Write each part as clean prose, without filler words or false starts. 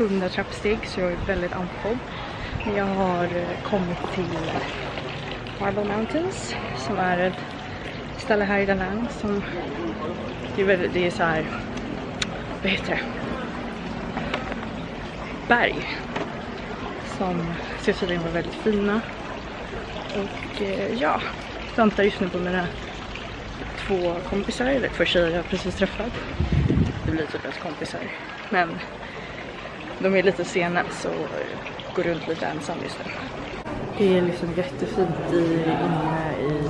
100 trappsteg så jag är väldigt andfådd. Men jag har kommit till Marble Mountains som är ett ställe här i Da Nang som det är så här, vad heter det? Berg som ser tydligen vara väldigt fina. Och ja, jag väntar just nu på mina 2 kompisar, eller 2 tjejer jag precis träffat. Det blir typ ett kompisar. Men de är lite sena så går runt lite ensam just nu. Det är liksom jättefint inne i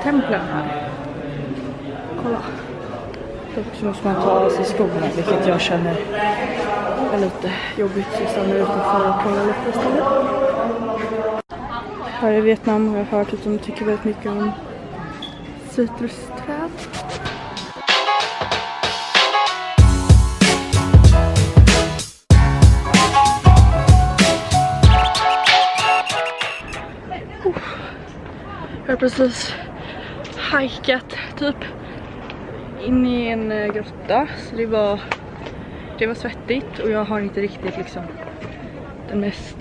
templen här. Kolla. Dock så måste man ta av sig skorna, vilket jag känner är lite jobbigt. Så jag stannar utanför och kollar lite istället. Här i Vietnam har jag hört att de tycker väldigt mycket om citrusträd. Jag har precis hajkat typ in i en grotta, så det var svettigt och jag har inte riktigt liksom den mest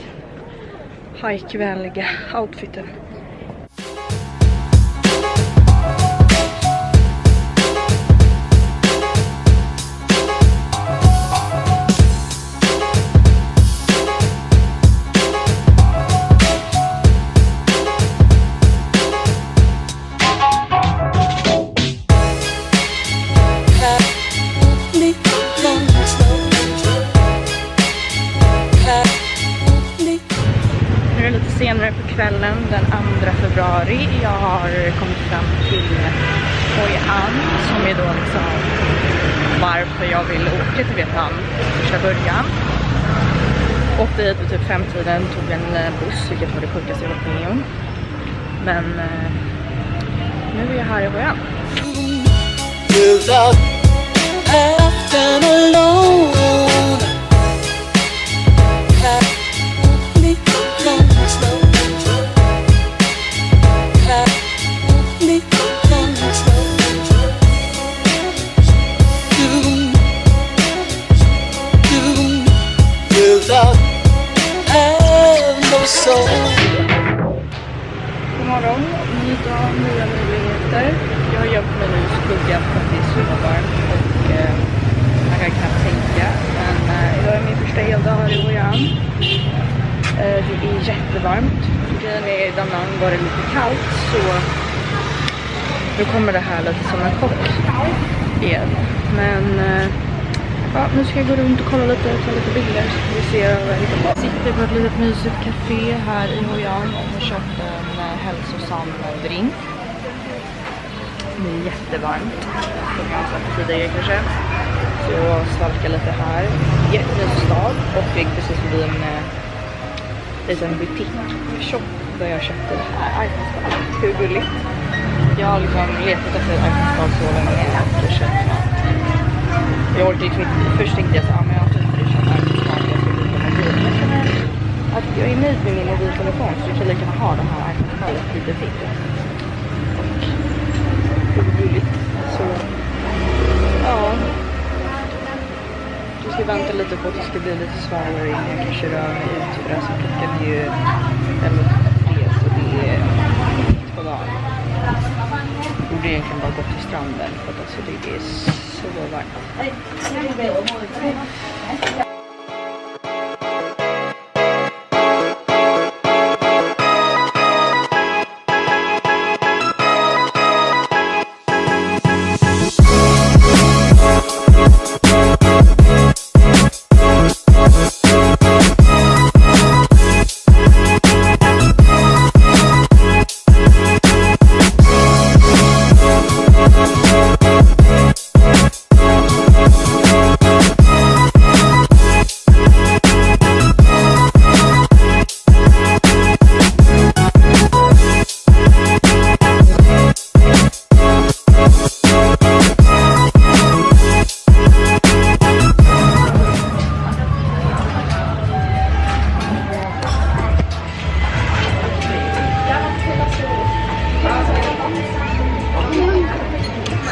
hajkvänliga outfiten. Senare på kvällen den 2 februari jag har kommit fram till Hoi An som är då liksom varför jag vill åka till Vietnam första början. Åkte hit vid typ 5-tiden, tog en buss vilket var det sjukaste jag varit med om. Men nu är jag här i Hoi An. God morgon, ny dag, nya möjligheter. Jag har gömt mig nu i skuggan för att det är så varmt och man kan knappt tänka. Men idag är min första heldag här i Hoi An. Det är jättevarmt. Grejen är i Da Nang var det lite kallt så då kommer det här lite som en chock igen. Men ja, nu ska jag gå runt och kolla lite, ta lite bilder så vi ser över. Jag sitter på ett litet mysigt café här i Hoi An och köpt en hälsosam drink. Det är jättevarmt, som jag har sagt tidigare kanske. Så jag svalkar lite här. Jättemysig stad och jag gick precis förbi en liten butik-shop där jag köpte det här iPhone-skal. Hur gulligt. Jag har liksom letat efter ett iPhone-skal så länge och känner att jag orkar inte. Först tänkte jag så men jag har inte det köpt iPhone-skal. Jag känner att jag är nöjd med min mobiltelefon så jag kan lika gärna ha den här iPhone-skalet lite till. Och hur gulligt. Så ja. Jag ska vänta lite på att det ska bli lite svalare innan jag kan köra mig ut för det. Så klockan är ju 11:03 så det är mitt på dagen. Jag borde egentligen bara gå till stranden för att alltså det är så varmt.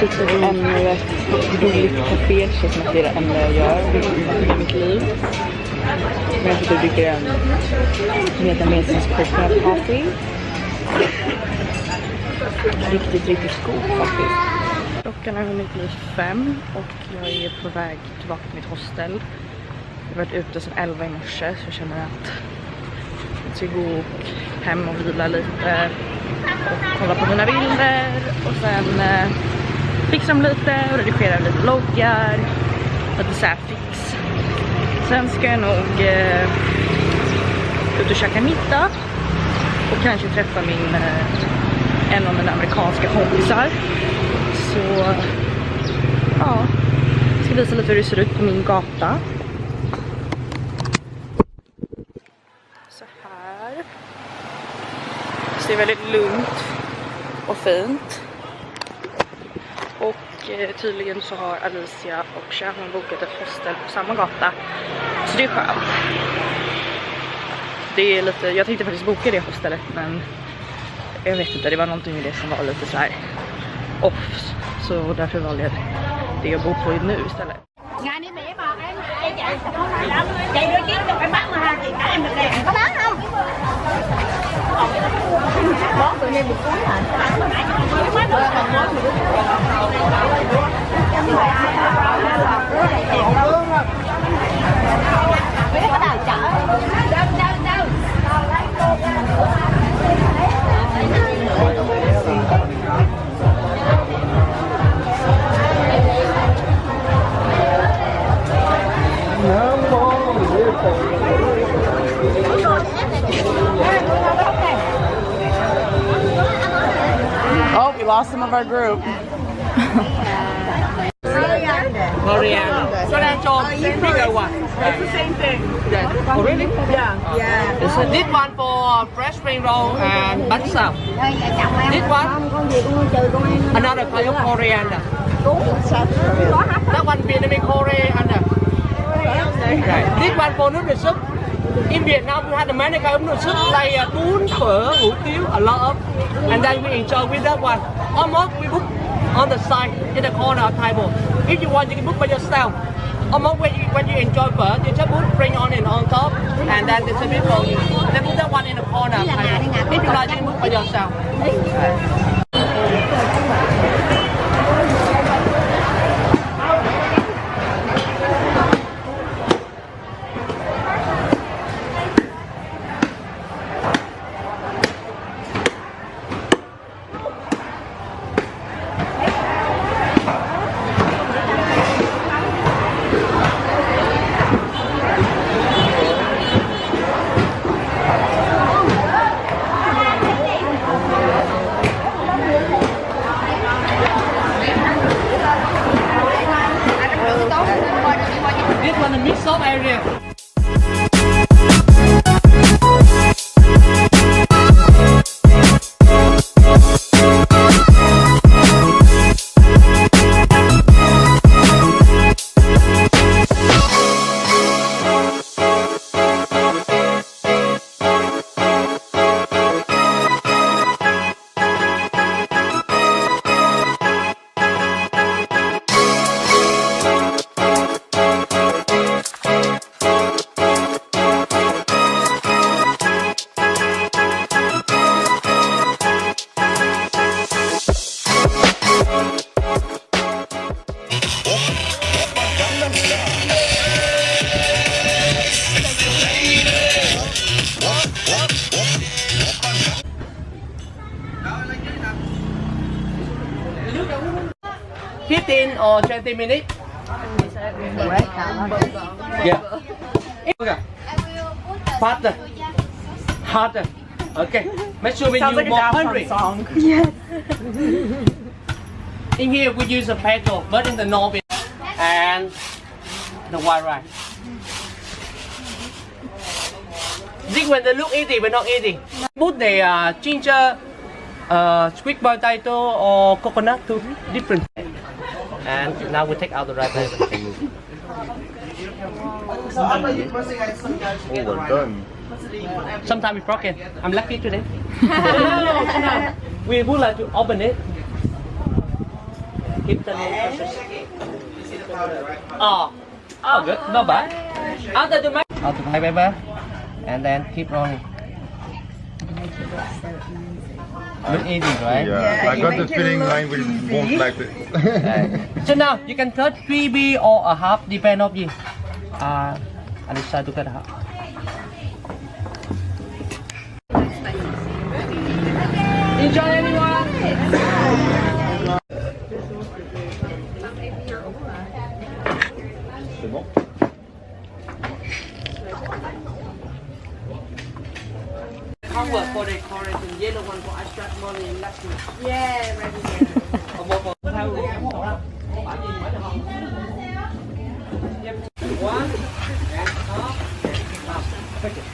sitter vid ännu ett roligt café. Det känns som att det är det enda jag gör i mitt liv. Men jag sitter och dricker en vietnamesisk coconut coffee. Riktigt god faktiskt. Klockan har hunnit bli 5 och jag är på väg tillbaka till mitt hostel. Jag har varit ute sedan 11 i morse så jag känner att jag ska gå hem och vila lite och kolla på mina bilder och sen fixa dem lite och redigera lite vloggar, lite så här fix. Sen ska jag nog ut och käka middag och kanske träffa en av mina amerikanska kompisar. Så ja, jag ska visa lite hur det ser ut på min gata. Så här. Så det är väldigt lugnt och fint. Och tydligen så har Alicia och Sharon bokat ett hostel på samma gata. Så det är skönt. Det är lite, jag tänkte faktiskt boka det hostelet men jag vet inte, det var någonting med det som var lite så här off. Så därför valde jag det jag bor på nu istället. Oh, we lost some of our group. Coriander. So that's all bigger one. It's the same thing. Yeah. Oh, really? Yeah. So this one for fresh spring roll and bánh xào. This one, another kind of coriander. That one Vietnamese coriander. Right. This one for noodle soup. In Vietnam, we had many kind of noodle soup like bún, phở, hủ tiếu, a lot of. And then we enjoy with that one. Almost we book on the side in the corner of table. If you want, you can book by yourself. Almost when you enjoy phở, you just put spring onion on top, and then it's a bit for you. Then put that one in the corner of table. If you like, you can book by yourself. This one is mixed up area. $15 or 20 minutes? Yeah. Okay. Faster. Harder. Okay. Make sure when Sounds you like a more Daft hungry. Punk song. Yes. In here we use a petrol, but in the north and the white rice. This when they look easy, but not easy. Put the ginger, sweet potato or coconut to different. And now we take out the rice. Oh, well done. Sometimes it's broken. I'm lucky today. We would like to open it. keep the name. Oh, good, not bad. Out of the paper, and then keep rolling. Look easy, right? Yeah, I you got make the it feeling look mine won't easy. like it. So now you can cut 3B or a half, depend on you. I decide to cut a half. Enjoy everyone. C'est bon? Cover for decoration, yellow one for extract money and last one. Yeah, ready here. One and half.